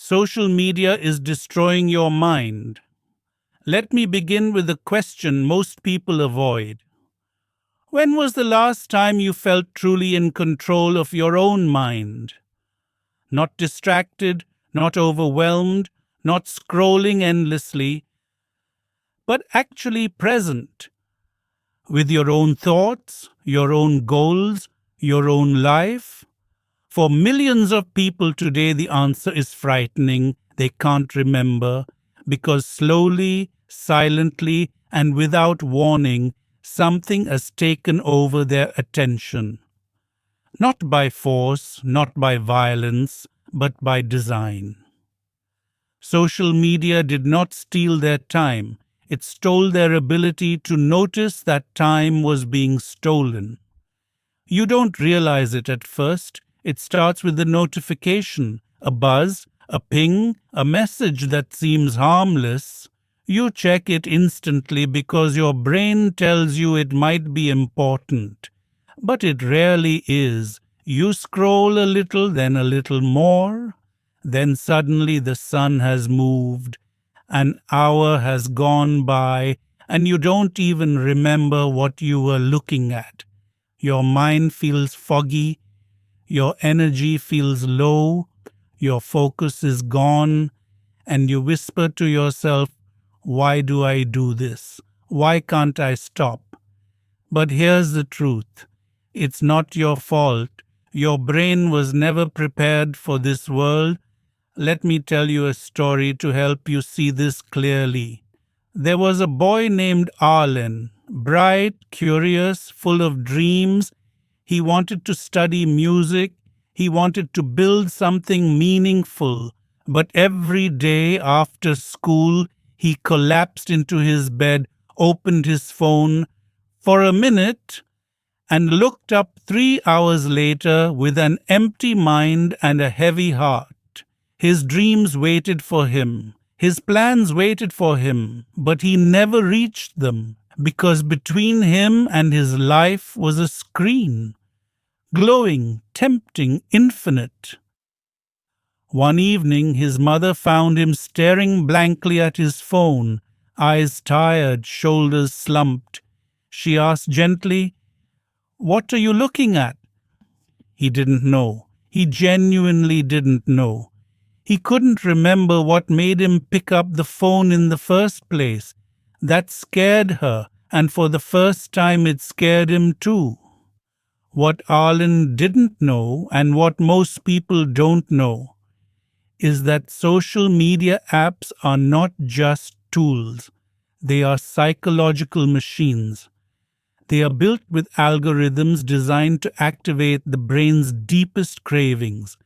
Social media is destroying your mind. Let me begin with a question most people avoid. When was the last time you felt truly in control of your own mind? Not distracted, not overwhelmed, not scrolling endlessly, but actually present with your own thoughts, your own goals, your own life? For millions of people today, the answer is frightening. They can't remember because slowly, silently, and without warning, something has taken over their attention. Not by force, not by violence, but by design. Social media did not steal their time. It stole their ability to notice that time was being stolen. You don't realize it at first. It starts with a notification, a buzz, a ping, a message that seems harmless. You check it instantly because your brain tells you it might be important. But it rarely is. You scroll a little, then a little more. Then suddenly the sun has moved, an hour has gone by, and you don't even remember what you were looking at. Your mind feels foggy, your energy feels low, your focus is gone, and you whisper to yourself, "Why do I do this? Why can't I stop?" But here's the truth. It's not your fault. Your brain was never prepared for this world. Let me tell you a story to help you see this clearly. There was a boy named Arlen, bright, curious, full of dreams. He wanted to study music. He wanted to build something meaningful. But every day after school, he collapsed into his bed, opened his phone for a minute, and looked up 3 hours later with an empty mind and a heavy heart. His dreams waited for him. His plans waited for him, but he never reached them because between him and his life was a screen, glowing, tempting, infinite. One evening, his mother found him staring blankly at his phone, eyes tired, shoulders slumped. She asked gently, "What are you looking at?" He didn't know. He genuinely didn't know. He couldn't remember what made him pick up the phone in the first place. That scared her, and for the first time it scared him too. What Arlen didn't know, and what most people don't know, is that social media apps are not just tools. They are psychological machines. They are built with algorithms designed to activate the brain's deepest cravings: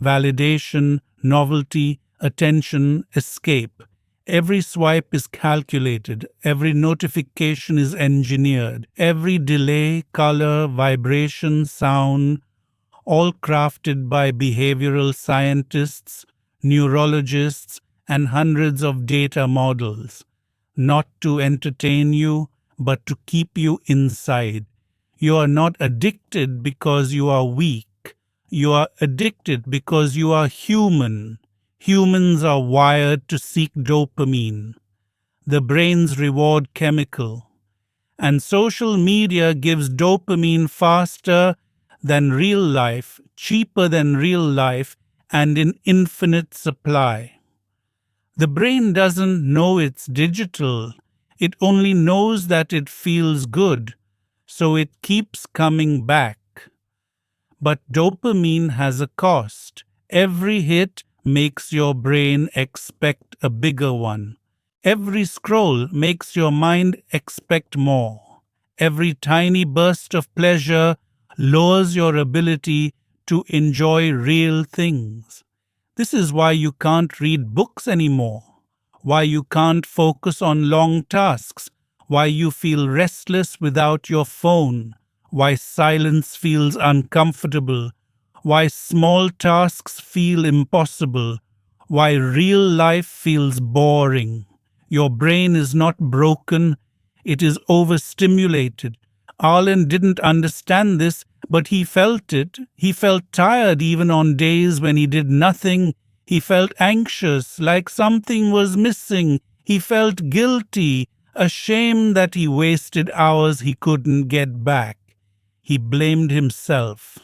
validation, novelty, attention, escape. Every swipe is calculated. Every notification is engineered. Every delay, color, vibration, sound, all crafted by behavioral scientists, neurologists, and hundreds of data models. Not to entertain you, but to keep you inside. You are not addicted because you are weak. You are addicted because you are human. Humans are wired to seek dopamine, the brain's reward chemical. And social media gives dopamine faster than real life, cheaper than real life, and in infinite supply. The brain doesn't know it's digital. It only knows that it feels good, so it keeps coming back. But dopamine has a cost. Every hit makes your brain expect a bigger one. Every scroll makes your mind expect more. Every tiny burst of pleasure lowers your ability to enjoy real things. This is why you can't read books anymore, why you can't focus on long tasks, why you feel restless without your phone, why silence feels uncomfortable, why small tasks feel impossible, why real life feels boring. Your brain is not broken, it is overstimulated. Arlen didn't understand this, but he felt it. He felt tired even on days when he did nothing. He felt anxious, like something was missing. He felt guilty, ashamed that he wasted hours he couldn't get back. He blamed himself.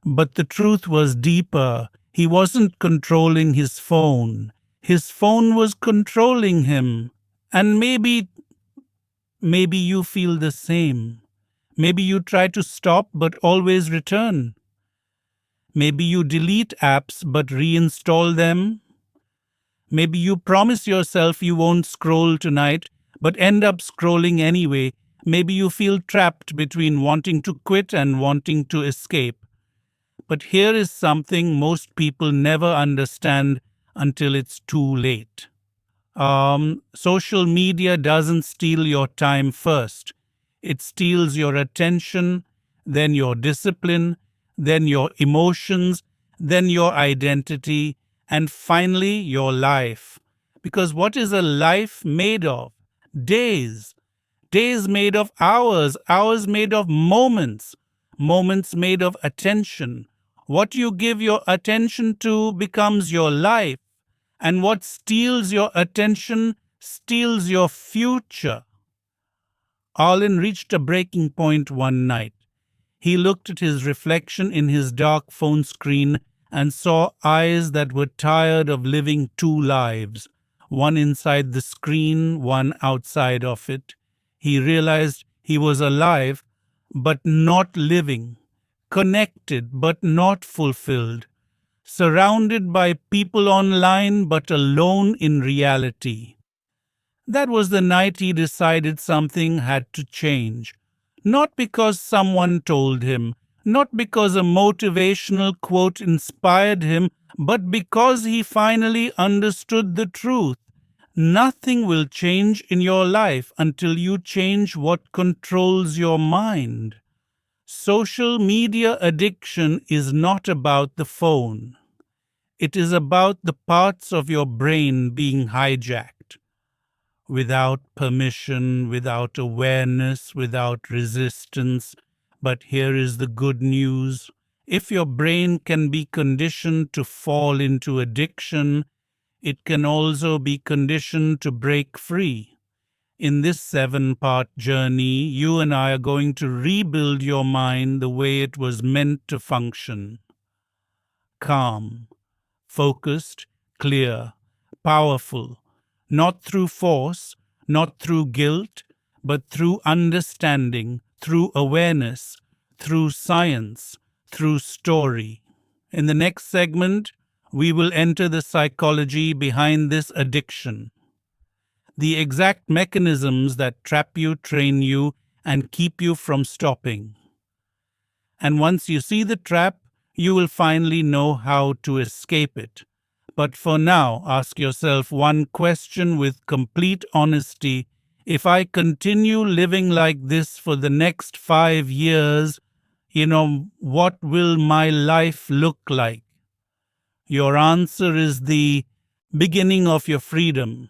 But the truth was deeper. He wasn't controlling his phone. His phone was controlling him. And maybe you feel the same. Maybe you try to stop but always return. Maybe you delete apps but reinstall them. Maybe you promise yourself you won't scroll tonight but end up scrolling anyway. Maybe you feel trapped between wanting to quit and wanting to escape. But here is something most people never understand until it's too late. Social media doesn't steal your time first. It steals your attention, then your discipline, then your emotions, then your identity, and finally your life. Because what is a life made of? Days. Days made of hours, hours made of moments, moments made of attention. What you give your attention to becomes your life, and what steals your attention steals your future. Arlen reached a breaking point one night. He looked at his reflection in his dark phone screen and saw eyes that were tired of living two lives, one inside the screen, one outside of it. He realized he was alive, but not living, connected, but not fulfilled, surrounded by people online, but alone in reality. That was the night he decided something had to change. Not because someone told him, not because a motivational quote inspired him, but because he finally understood the truth. Nothing will change in your life until you change what controls your mind. Social media addiction is not about the phone. It is about the parts of your brain being hijacked. Without permission, without awareness, without resistance. But here is the good news. If your brain can be conditioned to fall into addiction, it can also be conditioned to break free. In this 7-part journey, you and I are going to rebuild your mind the way it was meant to function. Calm, focused, clear, powerful, not through force, not through guilt, but through understanding, through awareness, through science, through story. In the next segment, we will enter the psychology behind this addiction, the exact mechanisms that trap you, train you, and keep you from stopping. And once you see the trap, you will finally know how to escape it. But for now, ask yourself one question with complete honesty. If I continue living like this for the next 5 years, what will my life look like? Your answer is the beginning of your freedom.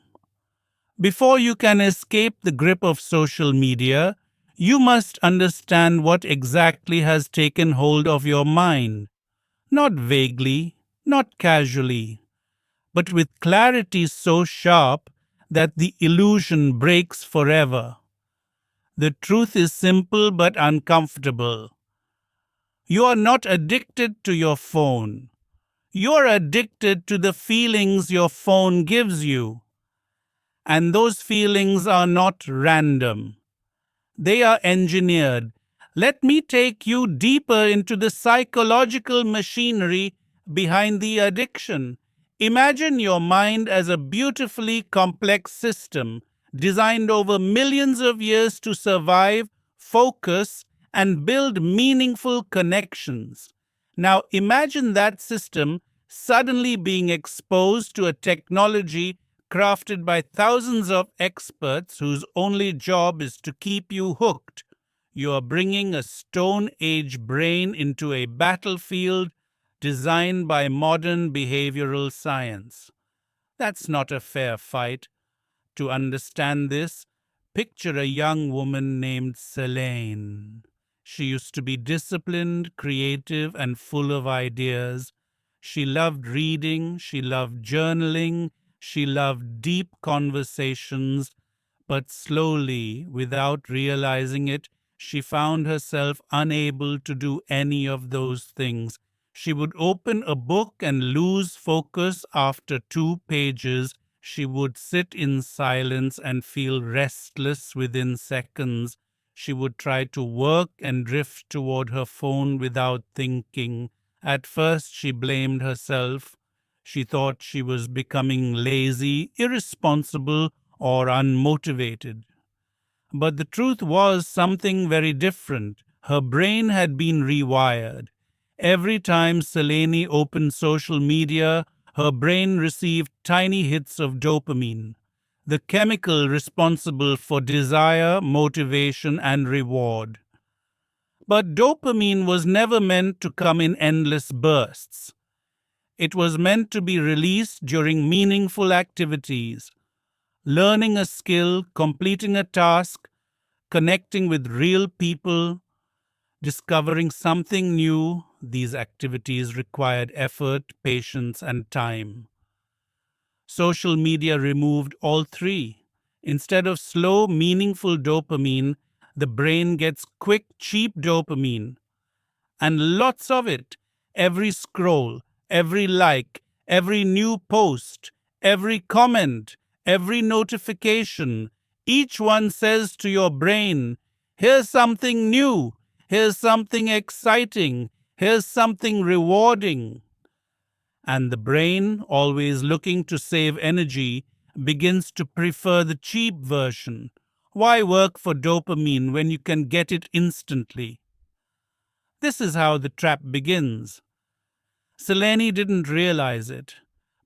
Before you can escape the grip of social media, you must understand what exactly has taken hold of your mind. Not vaguely, not casually, but with clarity so sharp that the illusion breaks forever. The truth is simple but uncomfortable. You are not addicted to your phone. You are addicted to the feelings your phone gives you. And those feelings are not random. They are engineered. Let me take you deeper into the psychological machinery behind the addiction. Imagine your mind as a beautifully complex system designed over millions of years to survive, focus, and build meaningful connections. Now imagine that system suddenly being exposed to a technology crafted by thousands of experts whose only job is to keep you hooked. You are bringing a Stone Age brain into a battlefield designed by modern behavioral science. That's not a fair fight. To understand this, picture a young woman named Selene. She used to be disciplined, creative, and full of ideas. She loved reading, she loved journaling, she loved deep conversations, but slowly, without realizing it, she found herself unable to do any of those things. She would open a book and lose focus after 2 pages. She would sit in silence and feel restless within seconds. She would try to work and drift toward her phone without thinking. At first, she blamed herself. She thought she was becoming lazy, irresponsible, or unmotivated. But the truth was something very different. Her brain had been rewired. Every time Selene opened social media, her brain received tiny hits of dopamine, the chemical responsible for desire, motivation, and reward. But dopamine was never meant to come in endless bursts. It was meant to be released during meaningful activities, learning a skill, completing a task, connecting with real people, discovering something new. These activities required effort, patience, and time. Social media removed all three. Instead of slow, meaningful dopamine, the brain gets quick, cheap dopamine, and lots of it. Every scroll, every like, every new post, every comment, every notification, each one says to your brain, here's something new, here's something exciting, here's something rewarding. And the brain, always looking to save energy, begins to prefer the cheap version. Why work for dopamine when you can get it instantly? This is how the trap begins. Selene didn't realize it,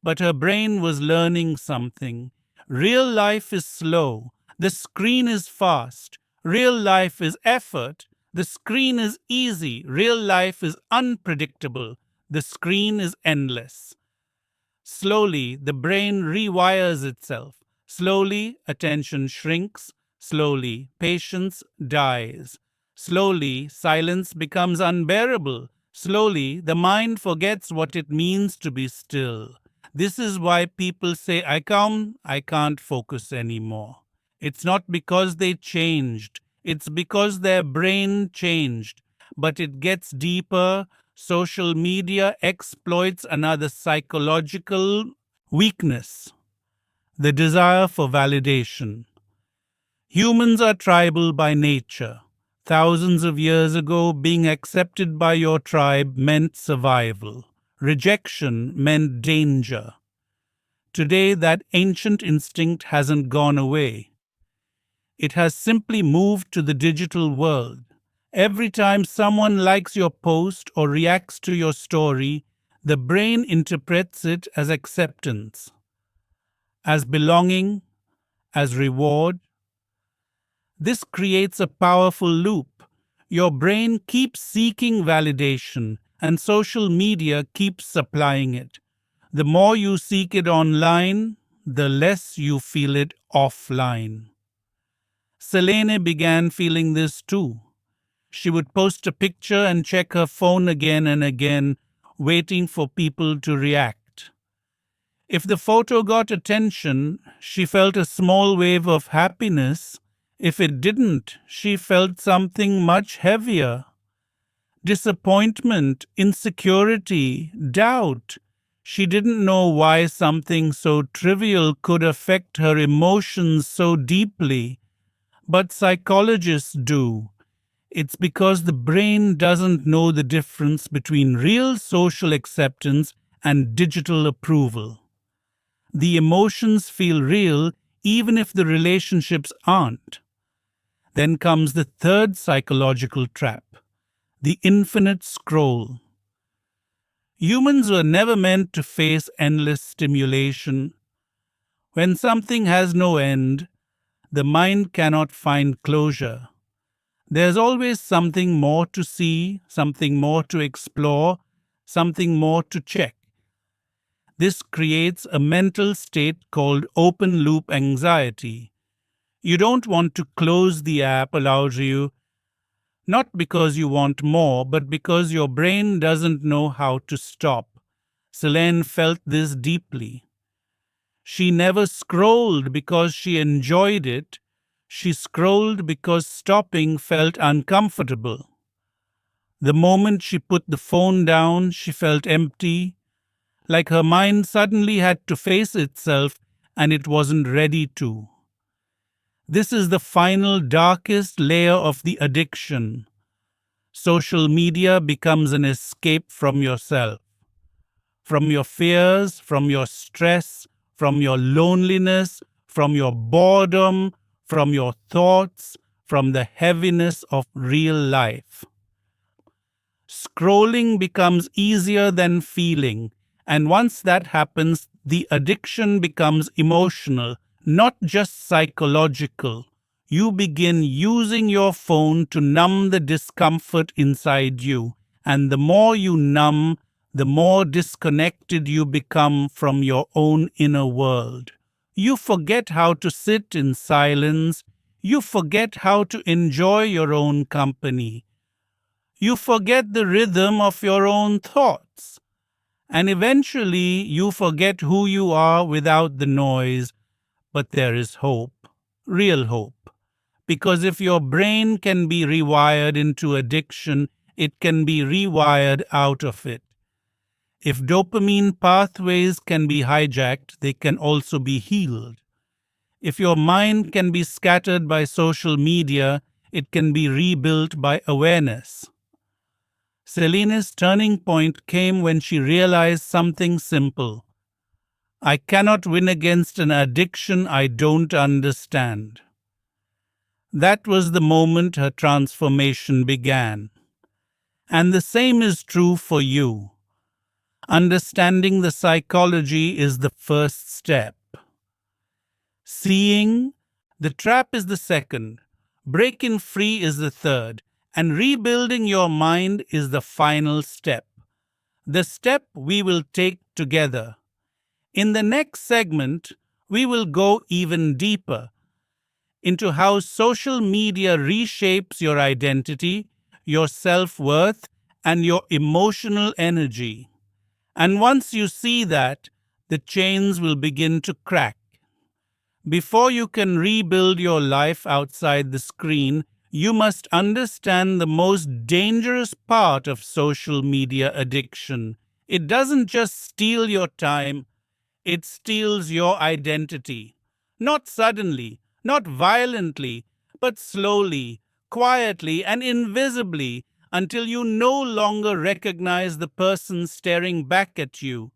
but her brain was learning something. Real life is slow. The screen is fast. Real life is effort. The screen is easy. Real life is unpredictable. The screen is endless. Slowly, the brain rewires itself. Slowly, attention shrinks. Slowly, patience dies. Slowly, silence becomes unbearable. Slowly, the mind forgets what it means to be still. This is why people say, I can't focus anymore. It's not because they changed. It's because their brain changed. But it gets deeper. Social media exploits another psychological weakness, the desire for validation. Humans are tribal by nature. Thousands of years ago, being accepted by your tribe meant survival. Rejection meant danger. Today, that ancient instinct hasn't gone away. It has simply moved to the digital world. Every time someone likes your post or reacts to your story, the brain interprets it as acceptance, as belonging, as reward. This creates a powerful loop. Your brain keeps seeking validation, and social media keeps supplying it. The more you seek it online, the less you feel it offline. Selene began feeling this too. She would post a picture and check her phone again and again, waiting for people to react. If the photo got attention, she felt a small wave of happiness. If it didn't, she felt something much heavier. Disappointment, insecurity, doubt. She didn't know why something so trivial could affect her emotions so deeply, but psychologists do. It's because the brain doesn't know the difference between real social acceptance and digital approval. The emotions feel real even if the relationships aren't. Then comes the third psychological trap, the infinite scroll. Humans were never meant to face endless stimulation. When something has no end, the mind cannot find closure. There's always something more to see, something more to explore, something more to check. This creates a mental state called open loop anxiety. You don't want to close the app allows you, not because you want more, but because your brain doesn't know how to stop. Selene felt this deeply. She never scrolled because she enjoyed it. She scrolled because stopping felt uncomfortable. The moment she put the phone down, she felt empty, like her mind suddenly had to face itself and it wasn't ready to. This is the final darkest layer of the addiction. Social media becomes an escape from yourself, from your fears, from your stress, from your loneliness, from your boredom, from your thoughts, from the heaviness of real life. Scrolling becomes easier than feeling, and once that happens, the addiction becomes emotional, not just psychological. You begin using your phone to numb the discomfort inside you, and the more you numb, the more disconnected you become from your own inner world. You forget how to sit in silence. You forget how to enjoy your own company. You forget the rhythm of your own thoughts. And eventually you forget who you are without the noise. But there is hope, real hope. Because if your brain can be rewired into addiction, it can be rewired out of it. If dopamine pathways can be hijacked, they can also be healed. If your mind can be scattered by social media, it can be rebuilt by awareness. Selene's turning point came when she realized something simple. I cannot win against an addiction I don't understand. That was the moment her transformation began. And the same is true for you. Understanding the psychology is the first step. Seeing the trap is the second, breaking free is the third, and rebuilding your mind is the final step. The step we will take together. In the next segment, we will go even deeper into how social media reshapes your identity, your self-worth, and your emotional energy. And once you see that, the chains will begin to crack. Before you can rebuild your life outside the screen, you must understand the most dangerous part of social media addiction. It doesn't just steal your time, it steals your identity. Not suddenly, not violently, but slowly, quietly, and invisibly until you no longer recognize the person staring back at you.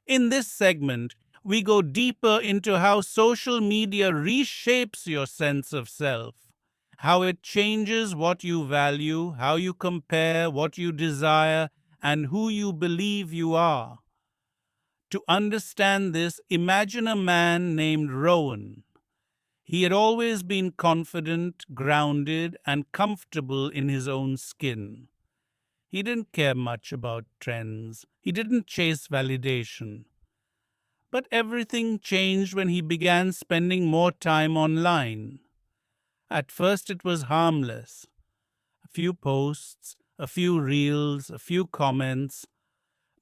In this segment, we go deeper into how social media reshapes your sense of self, how it changes what you value, how you compare, what you desire, and who you believe you are. To understand this, imagine a man named Rowan. He had always been confident, grounded, and comfortable in his own skin. He didn't care much about trends. He didn't chase validation. But everything changed when he began spending more time online. At first it was harmless. A few posts, a few reels, a few comments.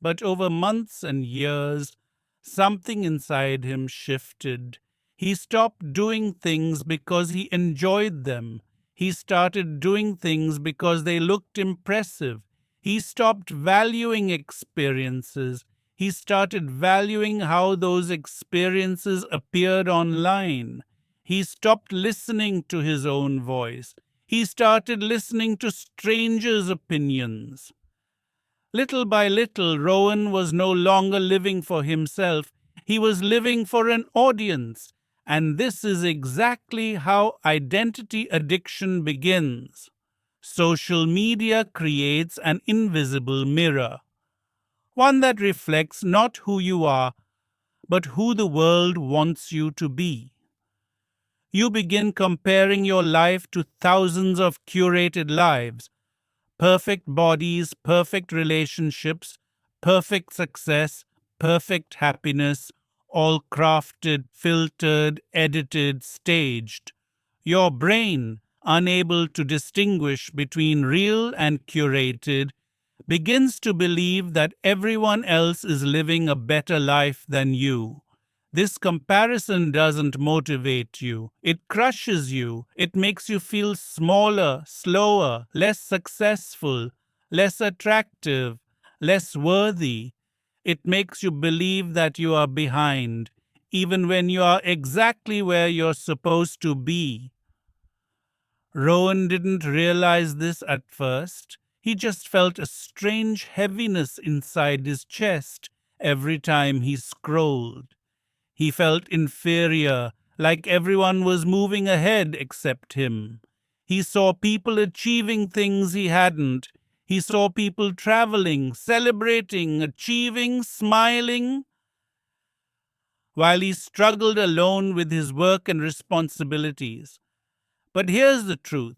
But over months and years, something inside him shifted. He stopped doing things because he enjoyed them. He started doing things because they looked impressive. He stopped valuing experiences. He started valuing how those experiences appeared online. He stopped listening to his own voice. He started listening to strangers' opinions. Little by little, Rowan was no longer living for himself. He was living for an audience. And this is exactly how identity addiction begins. Social media creates an invisible mirror, one that reflects not who you are, but who the world wants you to be. You begin comparing your life to thousands of curated lives, perfect bodies, perfect relationships, perfect success, perfect happiness, all crafted, filtered, edited, staged. Your brain, unable to distinguish between real and curated, begins to believe that everyone else is living a better life than you. This comparison doesn't motivate you. It crushes you. It makes you feel smaller, slower, less successful, less attractive, less worthy. It makes you believe that you are behind, even when you are exactly where you're supposed to be. Rowan didn't realize this at first. He just felt a strange heaviness inside his chest every time he scrolled. He felt inferior, like everyone was moving ahead except him. He saw people achieving things he hadn't. He saw people traveling, celebrating, achieving, smiling, while he struggled alone with his work and responsibilities. But here's the truth.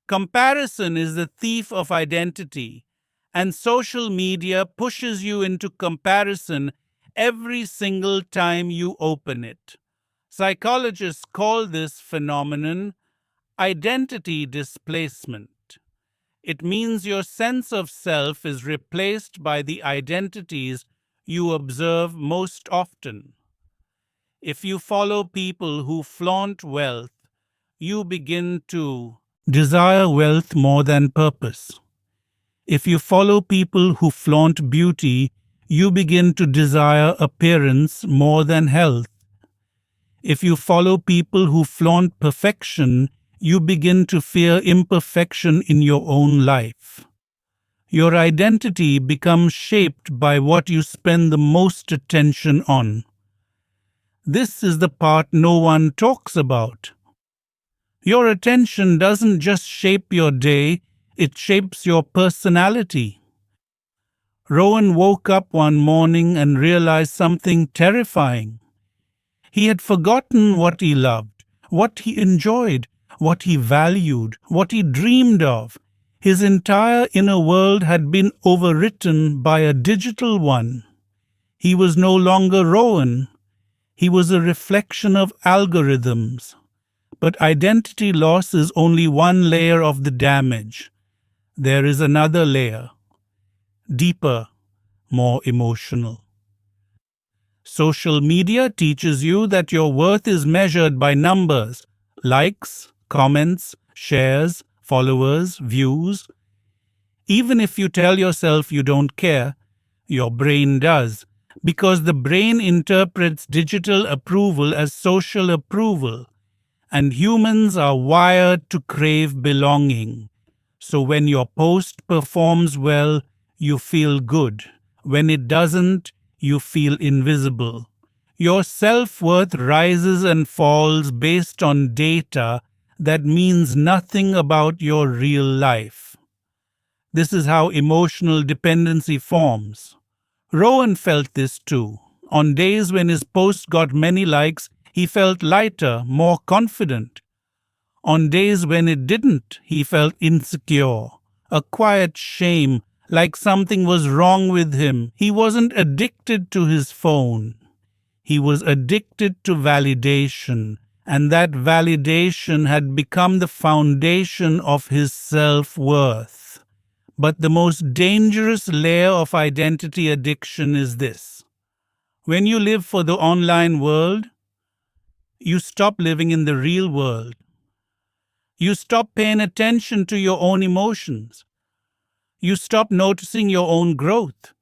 Comparison is the thief of identity, and social media pushes you into comparison every single time you open it. Psychologists call this phenomenon identity displacement. It means your sense of self is replaced by the identities you observe most often. If you follow people who flaunt wealth, you begin to desire wealth more than purpose. If you follow people who flaunt beauty, you begin to desire appearance more than health. If you follow people who flaunt perfection, you begin to fear imperfection in your own life. Your identity becomes shaped by what you spend the most attention on. This is the part no one talks about. Your attention doesn't just shape your day, it shapes your personality. Rowan woke up one morning and realized something terrifying. He had forgotten what he loved, what he enjoyed, what he valued, what he dreamed of. His entire inner world had been overwritten by a digital one. He was no longer Rowan. He was a reflection of algorithms. But identity loss is only one layer of the damage. There is another layer, deeper, more emotional. Social media teaches you that your worth is measured by numbers, likes, comments, shares, followers, views. Even if you tell yourself you don't care, your brain does, because the brain interprets digital approval as social approval. And humans are wired to crave belonging. So when your post performs well, you feel good. When it doesn't, you feel invisible. Your self-worth rises and falls based on data that means nothing about your real life. This is how emotional dependency forms. Rowan felt this too. On days when his post got many likes, he felt lighter, more confident. On days when it didn't, he felt insecure, a quiet shame, like something was wrong with him. He wasn't addicted to his phone. He was addicted to validation, and that validation had become the foundation of his self-worth. But the most dangerous layer of identity addiction is this. When you live for the online world, you stop living in the real world. You stop paying attention to your own emotions. You stop noticing your own growth.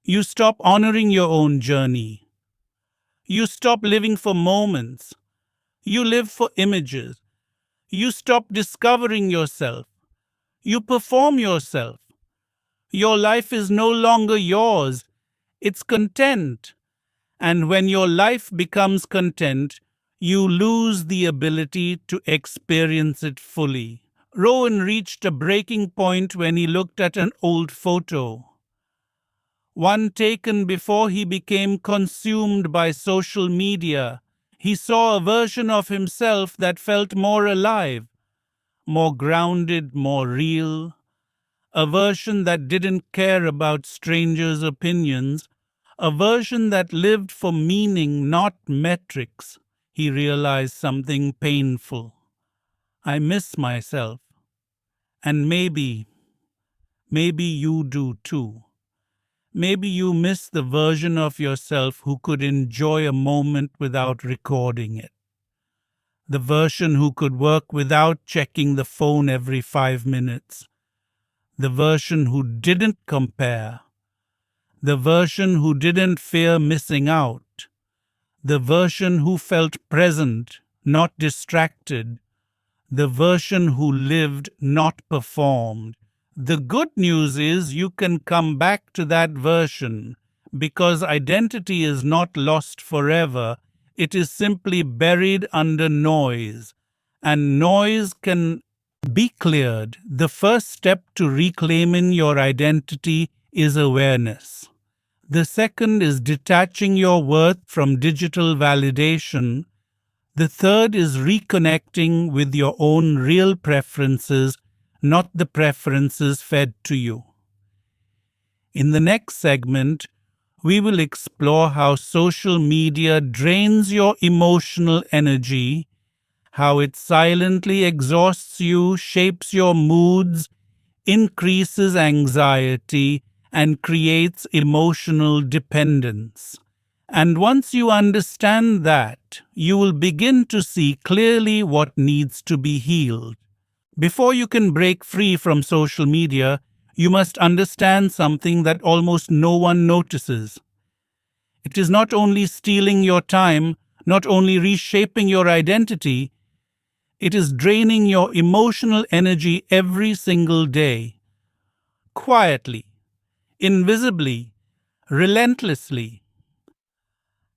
You stop honoring your own journey. You stop living for moments. You live for images. You stop discovering yourself. You perform yourself. Your life is no longer yours. It's content. And when your life becomes content, you lose the ability to experience it fully. Rowan reached a breaking point when he looked at an old photo, one taken before he became consumed by social media. He saw a version of himself that felt more alive, more grounded, more real, a version that didn't care about strangers' opinions, a version that lived for meaning, not metrics. He realized something painful. I miss myself. And maybe Maybe you do too. Maybe you miss the version of yourself who could enjoy a moment without recording it. The version who could work without checking the phone every 5 minutes. The version who didn't compare. The version who didn't fear missing out. The version who felt present, not distracted. The version who lived, not performed. The good news is you can come back to that version because identity is not lost forever. It is simply buried under noise, and noise can be cleared. The first step to reclaiming your identity is awareness. The second is detaching your worth from digital validation. The third is reconnecting with your own real preferences, not the preferences fed to you. In the next segment, we will explore how social media drains your emotional energy, how it silently exhausts you, shapes your moods, increases anxiety, and creates emotional dependence. And once you understand that, you will begin to see clearly what needs to be healed. Before you can break free from social media, you must understand something that almost no one notices. It is not only stealing your time, not only reshaping your identity, it is draining your emotional energy every single day. Quietly, invisibly, relentlessly.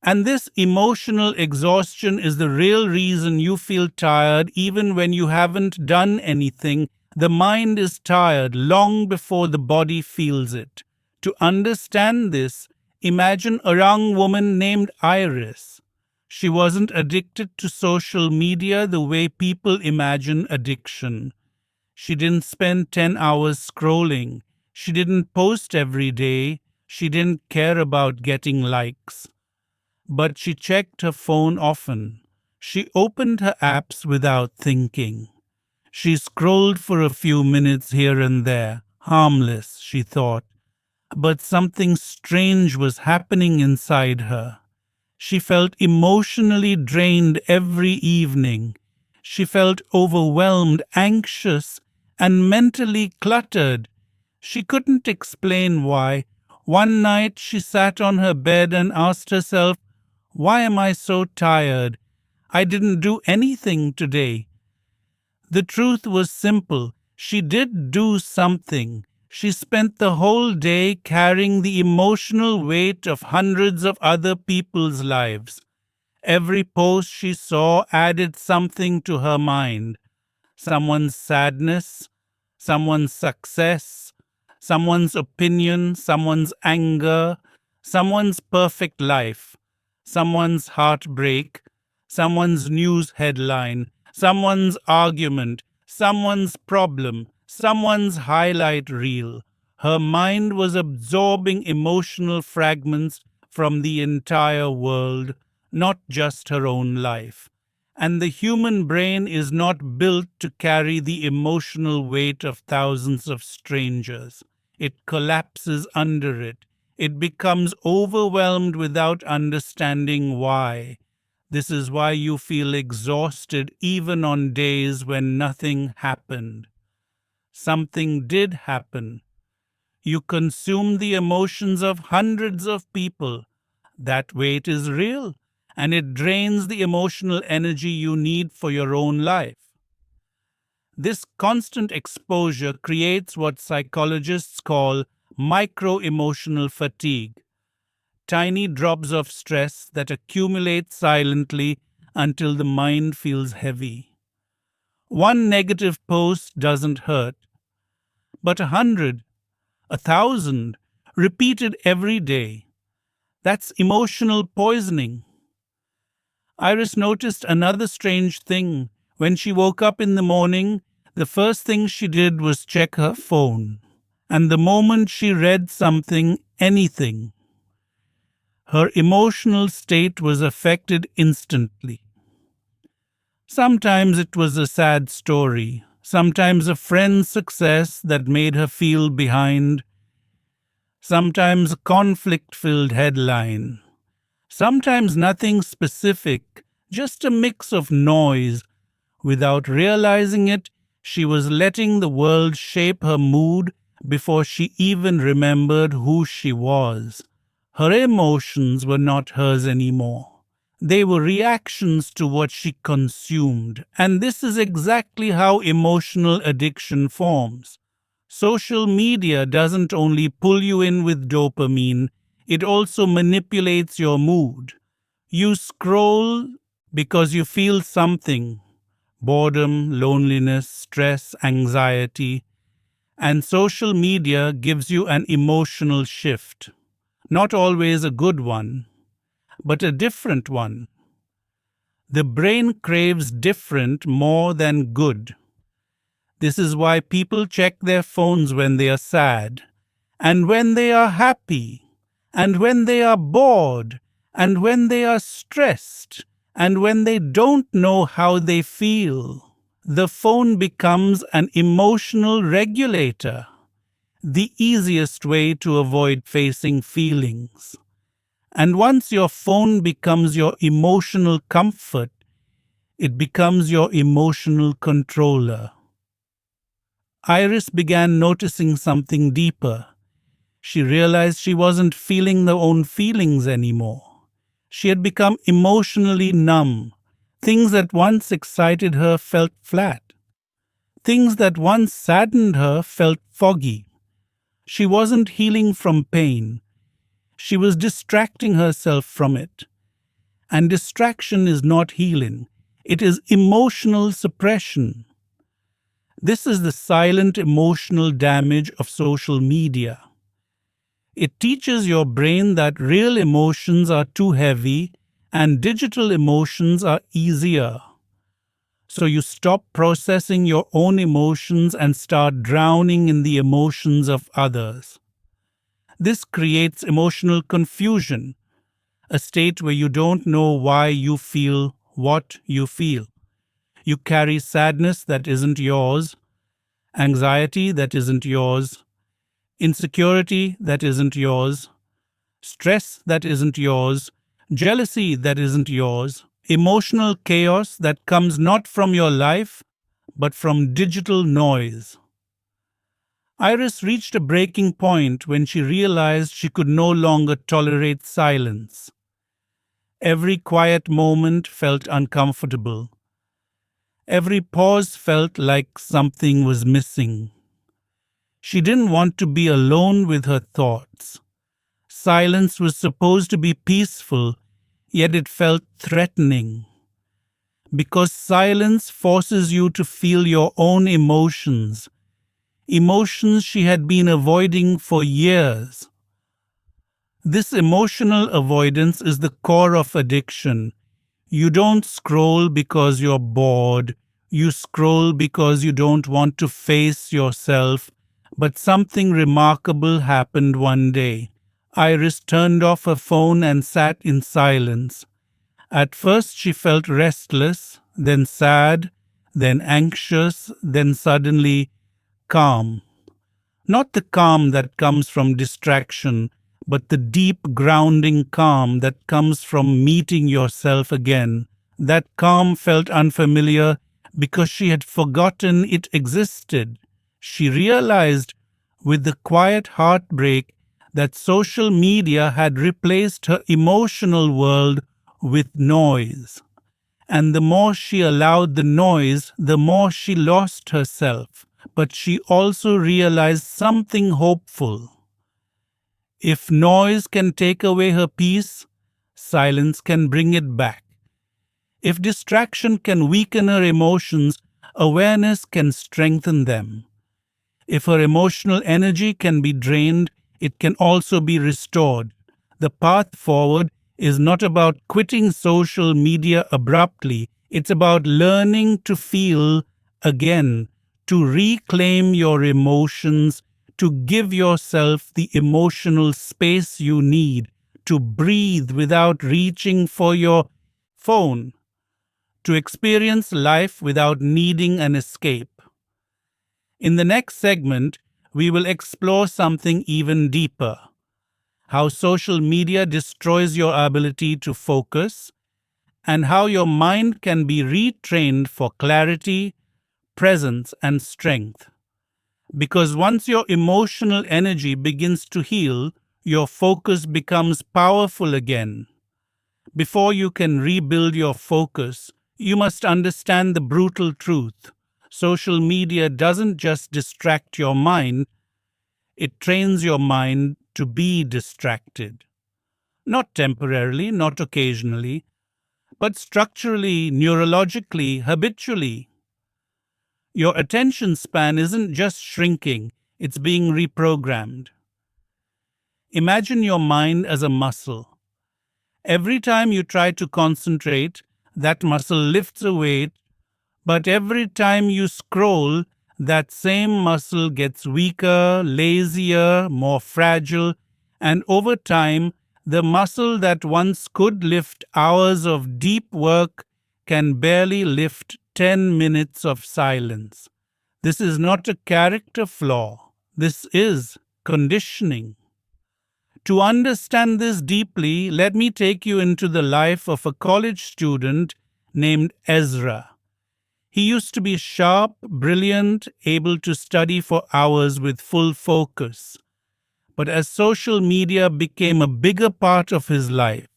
And this emotional exhaustion is the real reason you feel tired even when you haven't done anything. The mind is tired long before the body feels it. To understand this, imagine a young woman named Iris. She wasn't addicted to social media the way people imagine addiction. She didn't spend 10 hours scrolling. She didn't post every day. She didn't care about getting likes. But she checked her phone often. She opened her apps without thinking. She scrolled for a few minutes here and there. Harmless, she thought. But something strange was happening inside her. She felt emotionally drained every evening. She felt overwhelmed, anxious, and mentally cluttered. She couldn't explain why. One night she sat on her bed and asked herself, "Why am I so tired? I didn't do anything today." The truth was simple. She did do something. She spent the whole day carrying the emotional weight of hundreds of other people's lives. Every post she saw added something to her mind. Someone's sadness, someone's success, someone's opinion, someone's anger, someone's perfect life, someone's heartbreak, someone's news headline, someone's argument, someone's problem, someone's highlight reel. Her mind was absorbing emotional fragments from the entire world, not just her own life. And the human brain is not built to carry the emotional weight of thousands of strangers. It collapses under it. It becomes overwhelmed without understanding why. This is why you feel exhausted even on days when nothing happened. Something did happen. You consume the emotions of hundreds of people. That weight is real, and it drains the emotional energy you need for your own life. This constant exposure creates what psychologists call micro-emotional fatigue, tiny drops of stress that accumulate silently until the mind feels heavy. One negative post doesn't hurt, but 100, 1,000, repeated every day. That's emotional poisoning. Iris noticed another strange thing. When she woke up in the morning, the first thing she did was check her phone. And the moment she read something, anything, her emotional state was affected instantly. Sometimes it was a sad story. Sometimes a friend's success that made her feel behind. Sometimes a conflict filled headline. Sometimes nothing specific, just a mix of noise. Without realizing it, she was letting the world shape her mood before she even remembered who she was. Her emotions were not hers anymore. They were reactions to what she consumed. And this is exactly how emotional addiction forms. Social media doesn't only pull you in with dopamine, it also manipulates your mood. You scroll because you feel something: boredom, loneliness, stress, anxiety. And social media gives you an emotional shift. Not always a good one, but a different one. The brain craves different more than good. This is why people check their phones when they are sad, and when they are happy, and when they are bored, and when they are stressed, and when they don't know how they feel. The phone becomes an emotional regulator, the easiest way to avoid facing feelings. And once your phone becomes your emotional comfort, it becomes your emotional controller. Iris began noticing something deeper. She realized she wasn't feeling her own feelings anymore. She had become emotionally numb. Things that once excited her felt flat. Things that once saddened her felt foggy. She wasn't healing from pain. She was distracting herself from it. And distraction is not healing. It is emotional suppression. This is the silent emotional damage of social media. It teaches your brain that real emotions are too heavy and digital emotions are easier. So you stop processing your own emotions and start drowning in the emotions of others. This creates emotional confusion, a state where you don't know why you feel what you feel. You carry sadness that isn't yours, anxiety that isn't yours, insecurity that isn't yours, stress that isn't yours, jealousy that isn't yours, emotional chaos that comes not from your life, but from digital noise. Iris reached a breaking point when she realized she could no longer tolerate silence. Every quiet moment felt uncomfortable. Every pause felt like something was missing. She didn't want to be alone with her thoughts. Silence was supposed to be peaceful, yet it felt threatening. Because silence forces you to feel your own emotions, emotions she had been avoiding for years. This emotional avoidance is the core of addiction. You don't scroll because you're bored. You scroll because you don't want to face yourself. But something remarkable happened one day. Iris turned off her phone and sat in silence. At first she felt restless, then sad, then anxious, then suddenly calm. Not the calm that comes from distraction, but the deep grounding calm that comes from meeting yourself again. That calm felt unfamiliar because she had forgotten it existed. She realized with the quiet heartbreak that social media had replaced her emotional world with noise. And the more she allowed the noise, the more she lost herself. But she also realized something hopeful. If noise can take away her peace, silence can bring it back. If distraction can weaken her emotions, awareness can strengthen them. If her emotional energy can be drained, it can also be restored. The path forward is not about quitting social media abruptly. It's about learning to feel again, to reclaim your emotions, to give yourself the emotional space you need, to breathe without reaching for your phone, to experience life without needing an escape. In the next segment, we will explore something even deeper: how social media destroys your ability to focus, and how your mind can be retrained for clarity, presence, and strength. Because once your emotional energy begins to heal, your focus becomes powerful again. Before you can rebuild your focus, you must understand the brutal truth. Social media doesn't just distract your mind, it trains your mind to be distracted. Not temporarily, not occasionally, but structurally, neurologically, habitually. Your attention span isn't just shrinking, it's being reprogrammed. Imagine your mind as a muscle. Every time you try to concentrate, that muscle lifts a weight, but every time you scroll, that same muscle gets weaker, lazier, more fragile, and over time, the muscle that once could lift hours of deep work can barely lift 10 minutes of silence. This is not a character flaw. This is conditioning. To understand this deeply, let me take you into the life of a college student named Ezra. He used to be sharp, brilliant, able to study for hours with full focus. But as social media became a bigger part of his life,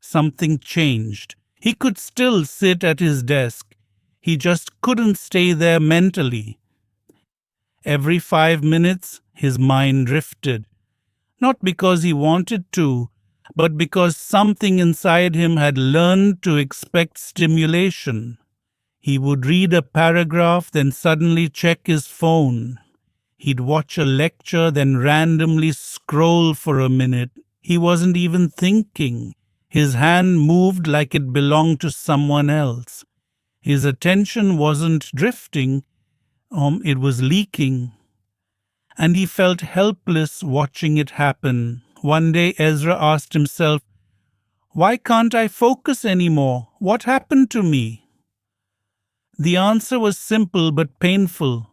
something changed. He could still sit at his desk. He just couldn't stay there mentally. Every 5 minutes, his mind drifted. Not because he wanted to, but because something inside him had learned to expect stimulation. He would read a paragraph, then suddenly check his phone. He'd watch a lecture, then randomly scroll for a minute. He wasn't even thinking. His hand moved like it belonged to someone else. His attention wasn't drifting, it was leaking. And he felt helpless watching it happen. One day Ezra asked himself, "Why can't I focus anymore? What happened to me?" The answer was simple but painful.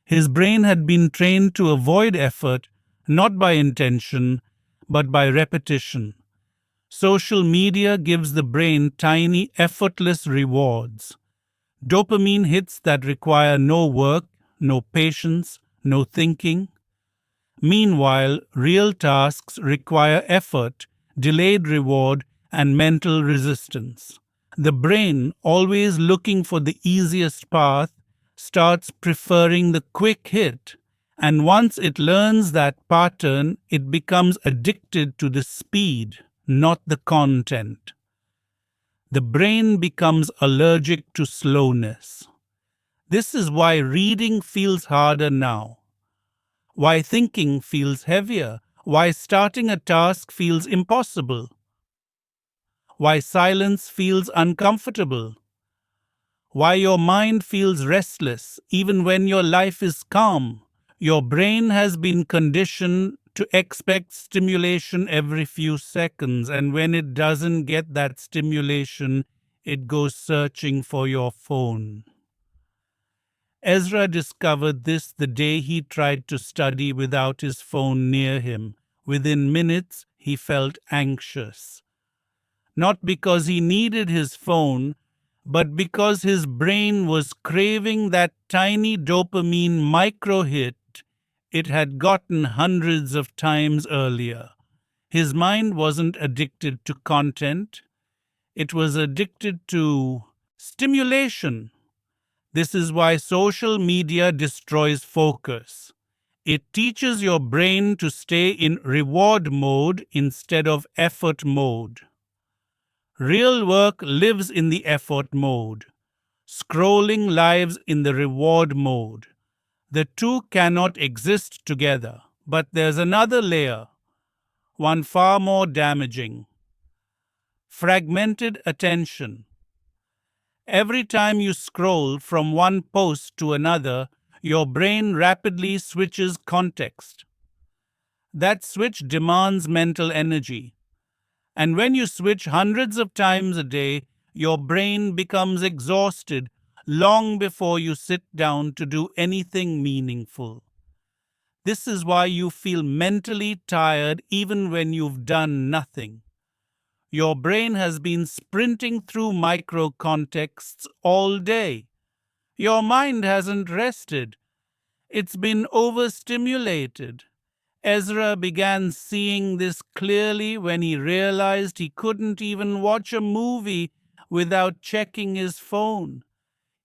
His brain had been trained to avoid effort, not by intention, but by repetition. Social media gives the brain tiny, effortless rewards. Dopamine hits that require no work, no patience, no thinking. Meanwhile, real tasks require effort, delayed reward, and mental resistance. The brain, always looking for the easiest path, starts preferring the quick hit, and once it learns that pattern, it becomes addicted to the speed, not the content. The brain becomes allergic to slowness. This is why reading feels harder now, why thinking feels heavier, why starting a task feels impossible, why silence feels uncomfortable, why your mind feels restless even when your life is calm. Your brain has been conditioned to expect stimulation every few seconds, and when it doesn't get that stimulation, it goes searching for your phone. Ezra discovered this the day he tried to study without his phone near him. Within minutes, he felt anxious. Not because he needed his phone, but because his brain was craving that tiny dopamine micro hit it had gotten hundreds of times earlier. His mind wasn't addicted to content, it was addicted to stimulation. This is why social media destroys focus. It teaches your brain to stay in reward mode instead of effort mode. Real work lives in the effort mode. Scrolling lives in the reward mode. The two cannot exist together. But there's another layer, one far more damaging. Fragmented attention. Every time you scroll from one post to another, your brain rapidly switches context. That switch demands mental energy. And when you switch hundreds of times a day, your brain becomes exhausted. long before you sit down to do anything meaningful. This is why you feel mentally tired even when you've done nothing. Your brain has been sprinting through micro contexts all day. Your mind hasn't rested. It's been overstimulated. Ezra began seeing this clearly when he realized he couldn't even watch a movie without checking his phone.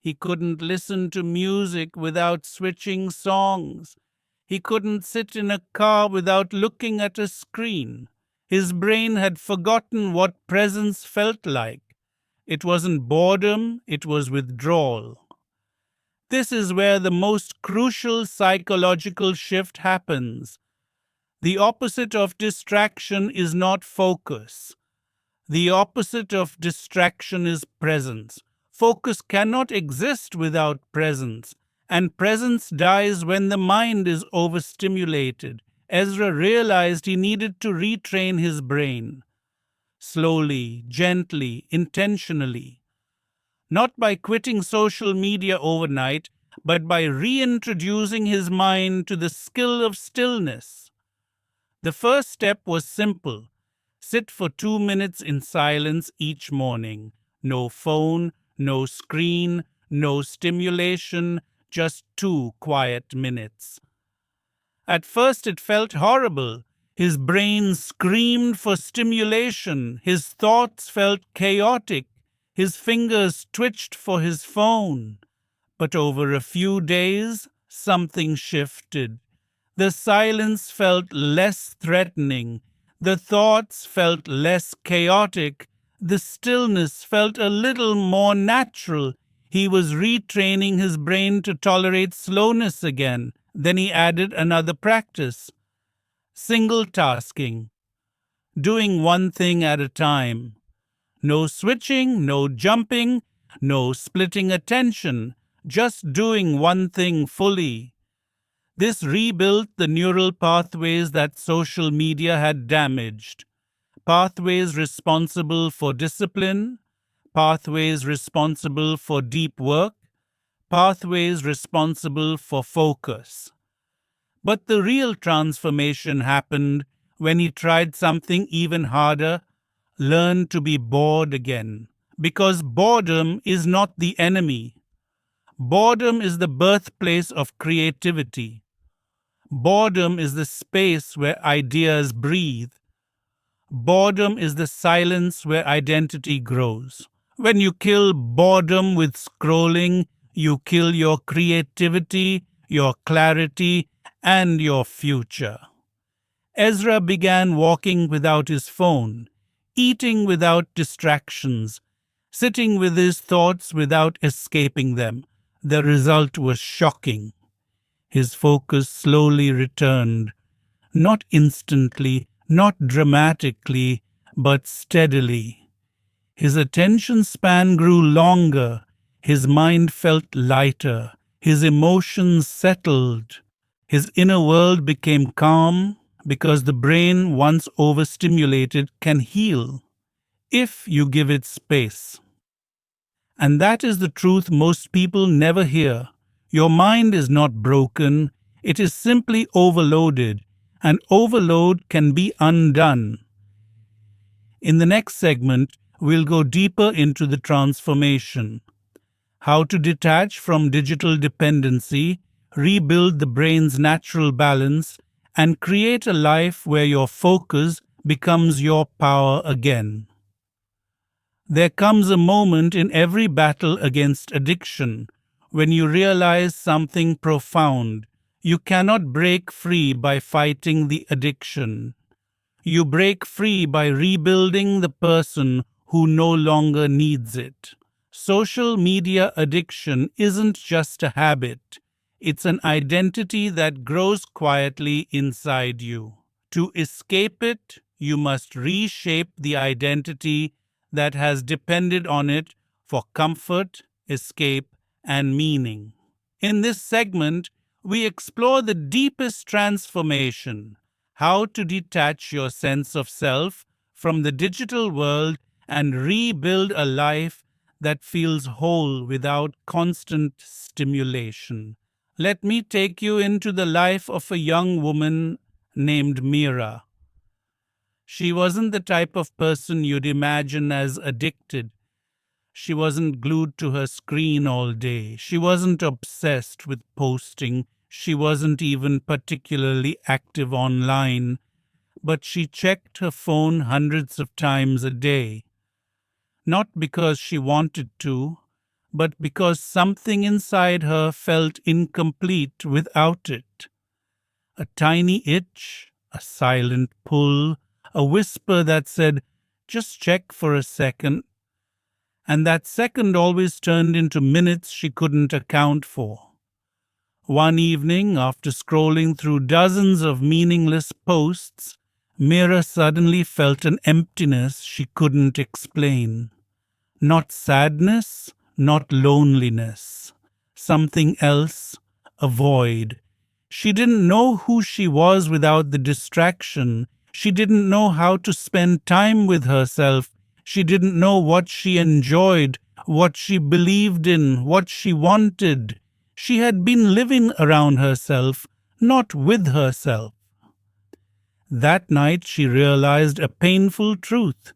He couldn't listen to music without switching songs. He couldn't sit in a car without looking at a screen. His brain had forgotten what presence felt like. It wasn't boredom, it was withdrawal. This is where the most crucial psychological shift happens. The opposite of distraction is not focus. The opposite of distraction is presence. Focus cannot exist without presence, and presence dies when the mind is overstimulated. Ezra realized he needed to retrain his brain. Slowly, gently, intentionally. Not by quitting social media overnight, but by reintroducing his mind to the skill of stillness. The first step was simple. Sit for 2 minutes in silence each morning. No phone, no screen, no stimulation, just 2 quiet minutes. At first it felt horrible. His brain screamed for stimulation. His thoughts felt chaotic. His fingers twitched for his phone. But over a few days, something shifted. The silence felt less threatening. The thoughts felt less chaotic. The stillness felt a little more natural. He was retraining his brain to tolerate slowness again. Then he added another practice. Single tasking. Doing one thing at a time. No switching, no jumping, no splitting attention. Just doing one thing fully. This rebuilt the neural pathways that social media had damaged. Pathways responsible for discipline, pathways responsible for deep work, pathways responsible for focus. But the real transformation happened when he tried something even harder, learned to be bored again. Because boredom is not the enemy. Boredom is the birthplace of creativity. Boredom is the space where ideas breathe. Boredom is the silence where identity grows. When you kill boredom with scrolling, you kill your creativity, your clarity, and your future. Ezra began walking without his phone, eating without distractions, sitting with his thoughts without escaping them. The result was shocking. His focus slowly returned, not instantly, not dramatically, but steadily. His attention span grew longer, his mind felt lighter, his emotions settled, his inner world became calm because the brain, once overstimulated, can heal if you give it space. And that is the truth most people never hear. Your mind is not broken, it is simply overloaded, and overload can be undone. In the next segment, we'll go deeper into the transformation. How to detach from digital dependency, rebuild the brain's natural balance, and create a life where your focus becomes your power again. There comes a moment in every battle against addiction when you realize something profound. You cannot break free by fighting the addiction. You break free by rebuilding the person who no longer needs it. Social media addiction isn't just a habit. It's an identity that grows quietly inside you. To escape it, you must reshape the identity that has depended on it for comfort, escape, and meaning. In this segment, we explore the deepest transformation, how to detach your sense of self from the digital world and rebuild a life that feels whole without constant stimulation. Let me take you into the life of a young woman named Mira. She wasn't the type of person you'd imagine as addicted. She wasn't glued to her screen all day. She wasn't obsessed with posting. She wasn't even particularly active online. But she checked her phone hundreds of times a day. Not because she wanted to, but because something inside her felt incomplete without it. A tiny itch, a silent pull, a whisper that said, "Just check for a second." And that second always turned into minutes she couldn't account for. One evening, after scrolling through dozens of meaningless posts, Mira suddenly felt an emptiness she couldn't explain. Not sadness, not loneliness. Something else, a void. She didn't know who she was without the distraction. She didn't know how to spend time with herself. She didn't know what she enjoyed, what she believed in, what she wanted. She had been living around herself, not with herself. That night she realized a painful truth.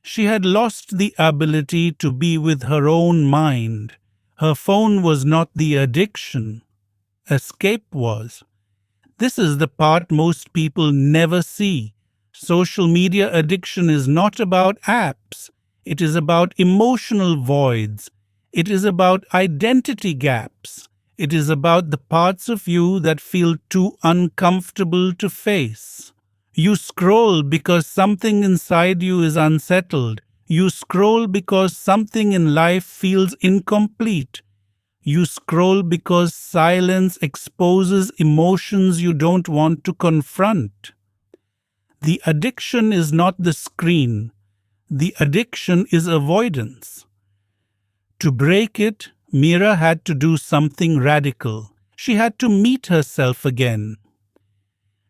She had lost the ability to be with her own mind. Her phone was not the addiction. Escape was. This is the part most people never see. Social media addiction is not about apps. It is about emotional voids. It is about identity gaps. It is about the parts of you that feel too uncomfortable to face. You scroll because something inside you is unsettled. You scroll because something in life feels incomplete. You scroll because silence exposes emotions you don't want to confront. The addiction is not the screen. The addiction is avoidance. To break it, Mira had to do something radical. She had to meet herself again.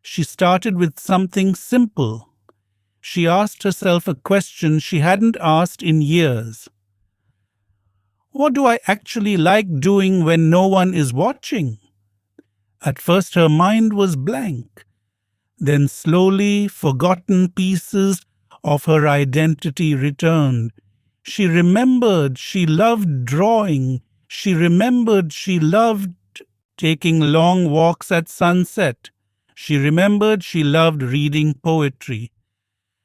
She started with something simple. She asked herself a question she hadn't asked in years. What do I actually like doing when no one is watching? At first her mind was blank. Then slowly forgotten pieces of her identity returned. She remembered she loved drawing. She remembered she loved taking long walks at sunset. She remembered she loved reading poetry.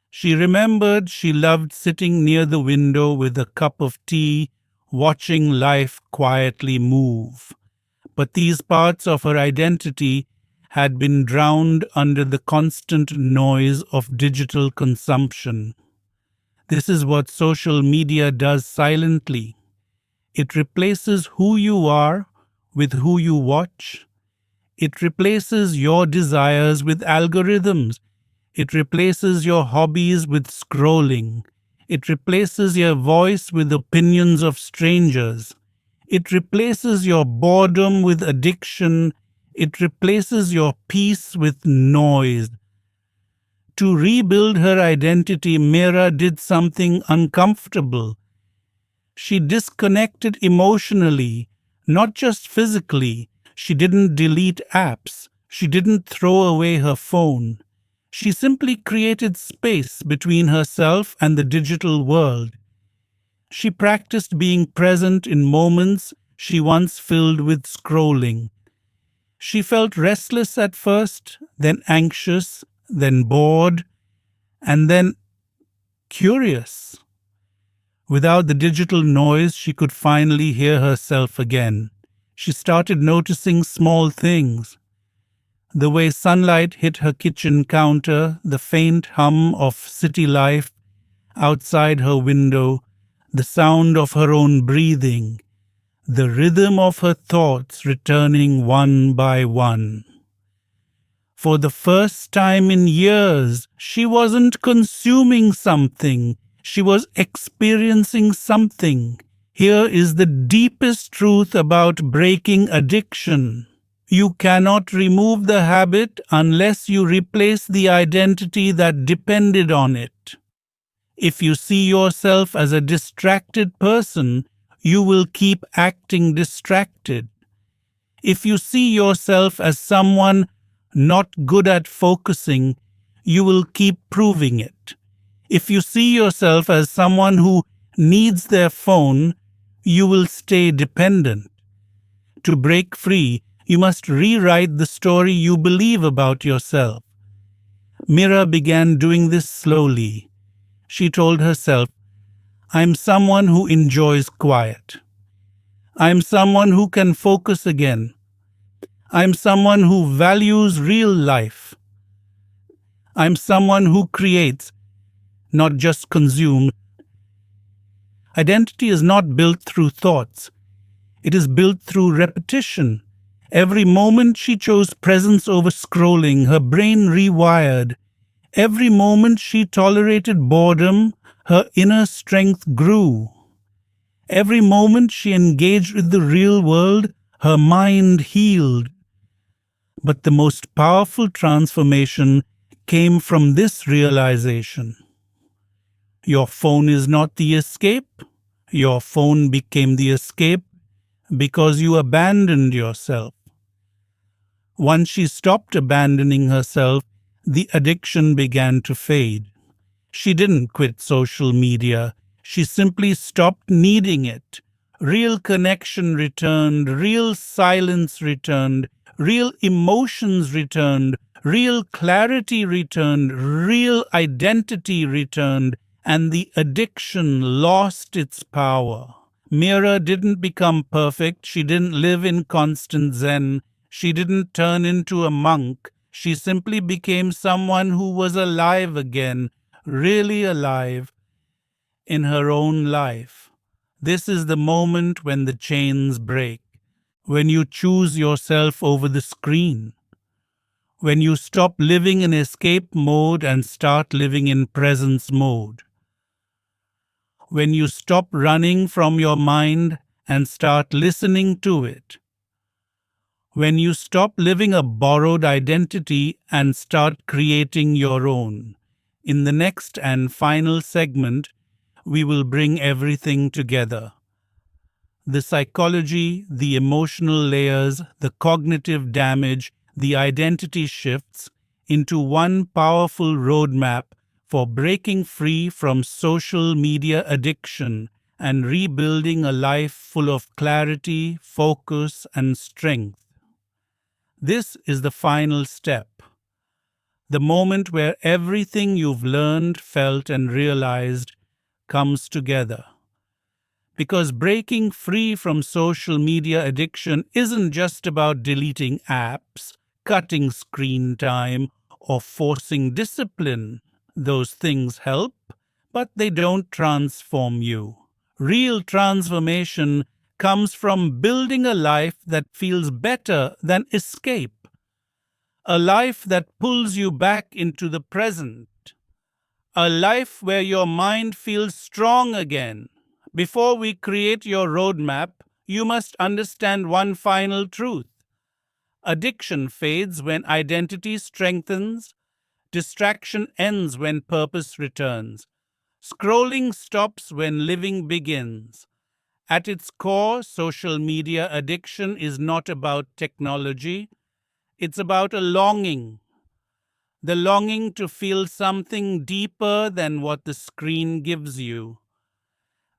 She remembered she loved sitting near the window with a cup of tea, watching life quietly move. But these parts of her identity had been drowned under the constant noise of digital consumption. This is what social media does silently. It replaces who you are with who you watch. It replaces your desires with algorithms. It replaces your hobbies with scrolling. It replaces your voice with opinions of strangers. It replaces your boredom with addiction. It replaces your peace with noise. To rebuild her identity, Mira did something uncomfortable. She disconnected emotionally, not just physically. She didn't delete apps. She didn't throw away her phone. She simply created space between herself and the digital world. She practiced being present in moments she once filled with scrolling. She felt restless at first, then anxious, then bored, and then curious. Without the digital noise, she could finally hear herself again. She started noticing small things. The way sunlight hit her kitchen counter, the faint hum of city life outside her window, the sound of her own breathing, the rhythm of her thoughts returning one by one. For the first time in years, she wasn't consuming something, she was experiencing something. Here is the deepest truth about breaking addiction. You cannot remove the habit unless you replace the identity that depended on it. If you see yourself as a distracted person, you will keep acting distracted. If you see yourself as someone not good at focusing, you will keep proving it. If you see yourself as someone who needs their phone, you will stay dependent. To break free, you must rewrite the story you believe about yourself. Mira began doing this slowly. She told herself, I'm someone who enjoys quiet. I'm someone who can focus again. I'm someone who values real life. I'm someone who creates, not just consumes. Identity is not built through thoughts. It is built through repetition. Every moment she chose presence over scrolling, her brain rewired. Every moment she tolerated boredom, her inner strength grew. Every moment she engaged with the real world, her mind healed. But the most powerful transformation came from this realization. Your phone is not the escape. Your phone became the escape because you abandoned yourself. Once she stopped abandoning herself, the addiction began to fade. She didn't quit social media. She simply stopped needing it. Real connection returned, real silence returned, real emotions returned, real clarity returned, real identity returned, and the addiction lost its power. Mira didn't become perfect. She didn't live in constant zen. She didn't turn into a monk. She simply became someone who was alive again, really alive in her own life. This is the moment when the chains break, when you choose yourself over the screen, when you stop living in escape mode and start living in presence mode, when you stop running from your mind and start listening to it, when you stop living a borrowed identity and start creating your own. In the next and final segment, we will bring everything together. The psychology, the emotional layers, the cognitive damage, the identity shifts into one powerful roadmap for breaking free from social media addiction and rebuilding a life full of clarity, focus, and strength. This is the final step, the moment where everything you've learned, felt, and realized comes together. Because breaking free from social media addiction isn't just about deleting apps, cutting screen time, or forcing discipline. Those things help, but they don't transform you. Real transformation comes from building a life that feels better than escape. A life that pulls you back into the present. A life where your mind feels strong again. Before we create your roadmap, you must understand one final truth. Addiction fades when identity strengthens. Distraction ends when purpose returns. Scrolling stops when living begins. At its core, social media addiction is not about technology. It's about a longing. The longing to feel something deeper than what the screen gives you.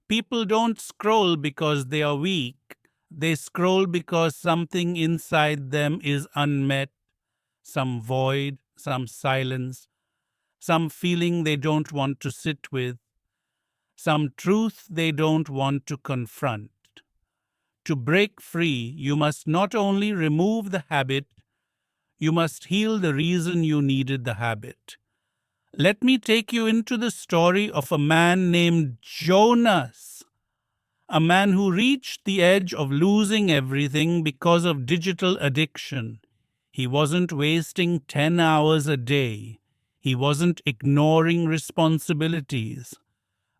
People don't scroll because they are weak. They scroll because something inside them is unmet, some void, some silence, some feeling they don't want to sit with, some truth they don't want to confront. To break free, you must not only remove the habit, you must heal the reason you needed the habit. Let me take you into the story of a man named Jonas, a man who reached the edge of losing everything because of digital addiction. He wasn't wasting 10 hours a day. He wasn't ignoring responsibilities.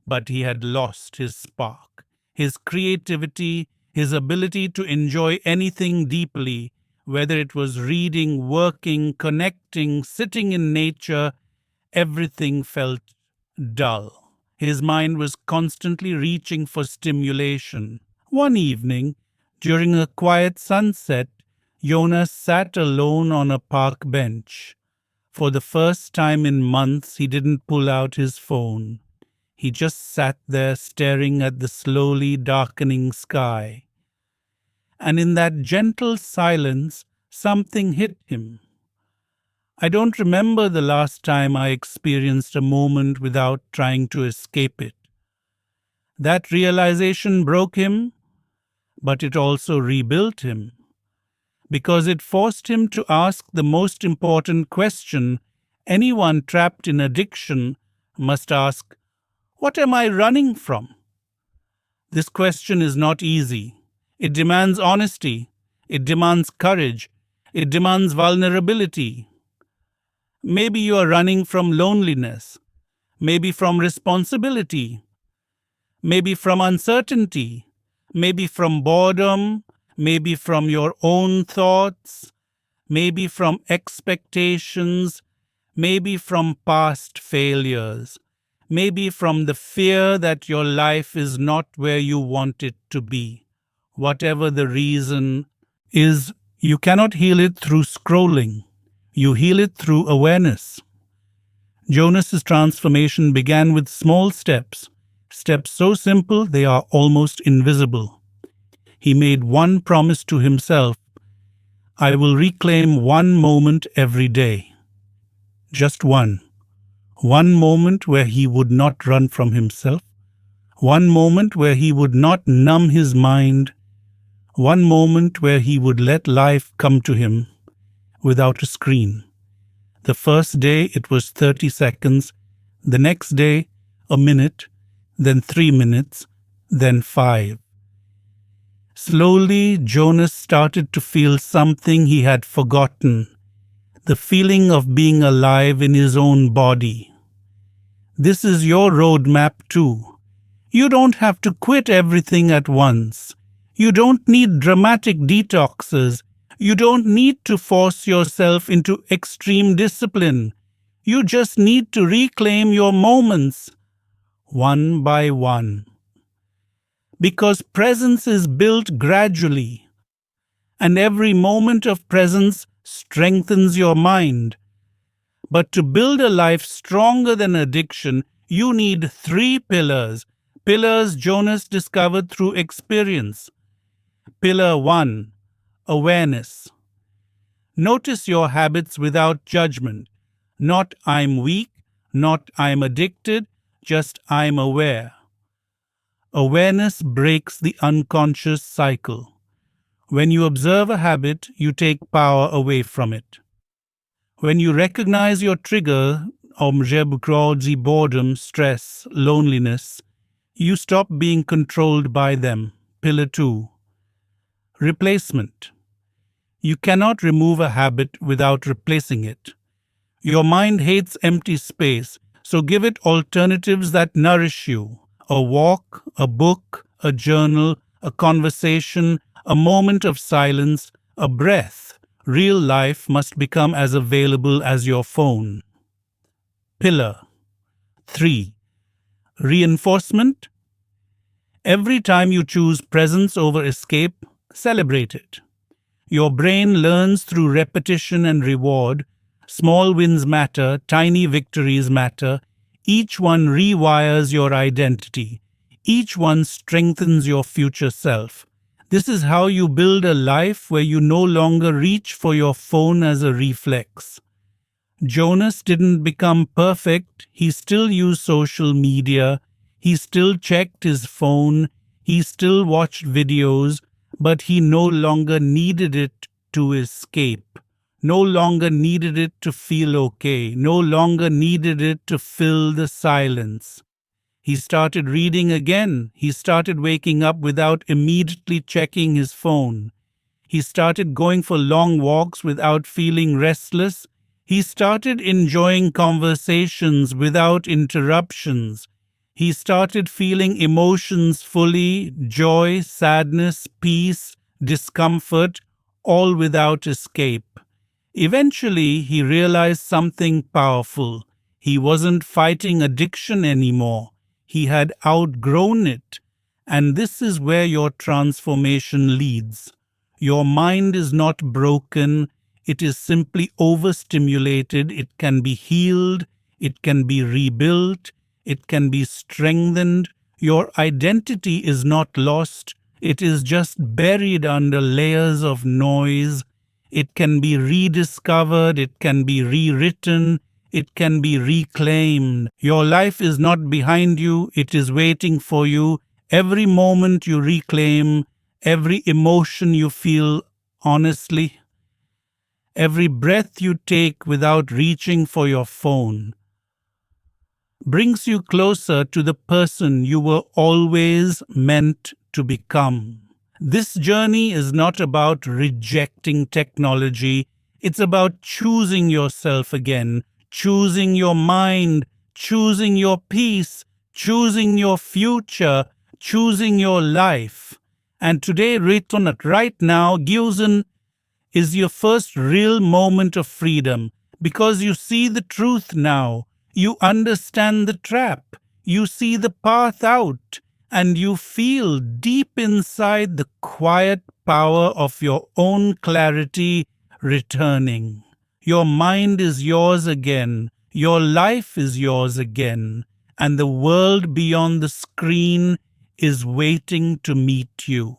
But he had lost his spark, his creativity, his ability to enjoy anything deeply, whether it was reading, working, connecting, sitting in nature. Everything felt dull. His mind was constantly reaching for stimulation. One evening, during a quiet sunset, Jonas sat alone on a park bench. For the first time in months, he didn't pull out his phone. He just sat there staring at the slowly darkening sky. And in that gentle silence, something hit him. I don't remember the last time I experienced a moment without trying to escape it. That realization broke him, but it also rebuilt him, because it forced him to ask the most important question anyone trapped in addiction must ask: what am I running from? This question is not easy. It demands honesty. It demands courage. It demands vulnerability. Maybe you are running from loneliness, maybe from responsibility, maybe from uncertainty, maybe from boredom, maybe from your own thoughts, maybe from expectations, maybe from past failures, maybe from the fear that your life is not where you want it to be. Whatever the reason is, you cannot heal it through scrolling. You heal it through awareness. Jonas's transformation began with small steps, steps so simple they are almost invisible. He made one promise to himself: I will reclaim one moment every day. Just one. One moment where he would not run from himself. One moment where he would not numb his mind. One moment where he would let life come to him without a screen. The first day it was 30 seconds, the next day a minute, then 3 minutes, then 5. Slowly, Jonas started to feel something he had forgotten, the feeling of being alive in his own body. This is your roadmap too. You don't have to quit everything at once. You don't need dramatic detoxes. You don't need to force yourself into extreme discipline. You just need to reclaim your moments, one by one. Because presence is built gradually, and every moment of presence strengthens your mind. But to build a life stronger than addiction, you need 3 pillars. Pillars Jonas discovered through experience. Pillar 1. Awareness. Notice your habits without judgment. Not I'm weak, not I'm addicted, just I'm aware. Awareness breaks the unconscious cycle. When you observe a habit, you take power away from it. When you recognize your trigger, boredom, stress, loneliness, you stop being controlled by them. Pillar 2. Replacement. You cannot remove a habit without replacing it. Your mind hates empty space, so give it alternatives that nourish you. A walk, a book, a journal, a conversation, a moment of silence, a breath. Real life must become as available as your phone. Pillar 3. Reinforcement. Every time you choose presence over escape, celebrate it. Your brain learns through repetition and reward. Small wins matter, tiny victories matter. Each one rewires your identity. Each one strengthens your future self. This is how you build a life where you no longer reach for your phone as a reflex. Jonas didn't become perfect. He still used social media. He still checked his phone. He still watched videos. But he no longer needed it to escape, no longer needed it to feel okay, no longer needed it to fill the silence. He started reading again. He started waking up without immediately checking his phone. He started going for long walks without feeling restless. He started enjoying conversations without interruptions. He started feeling emotions fully: joy, sadness, peace, discomfort, all without escape. Eventually, he realized something powerful. He wasn't fighting addiction anymore. He had outgrown it. And this is where your transformation leads. Your mind is not broken, it is simply overstimulated. It can be healed, it can be rebuilt, it can be strengthened. Your identity is not lost, it is just buried under layers of noise. It can be rediscovered, it can be rewritten, it can be reclaimed. Your life is not behind you, it is waiting for you. Every moment you reclaim, every emotion you feel honestly, every breath you take without reaching for your phone, brings you closer to the person you were always meant to become. This journey is not about rejecting technology, it's about choosing yourself again, choosing your mind, choosing your peace, choosing your future, choosing your life. And today, Riton, right now, Gyuzen is your first real moment of freedom because you see the truth now. You understand the trap. You see the path out. And you feel deep inside the quiet power of your own clarity returning. Your mind is yours again. Your life is yours again. And the world beyond the screen is waiting to meet you.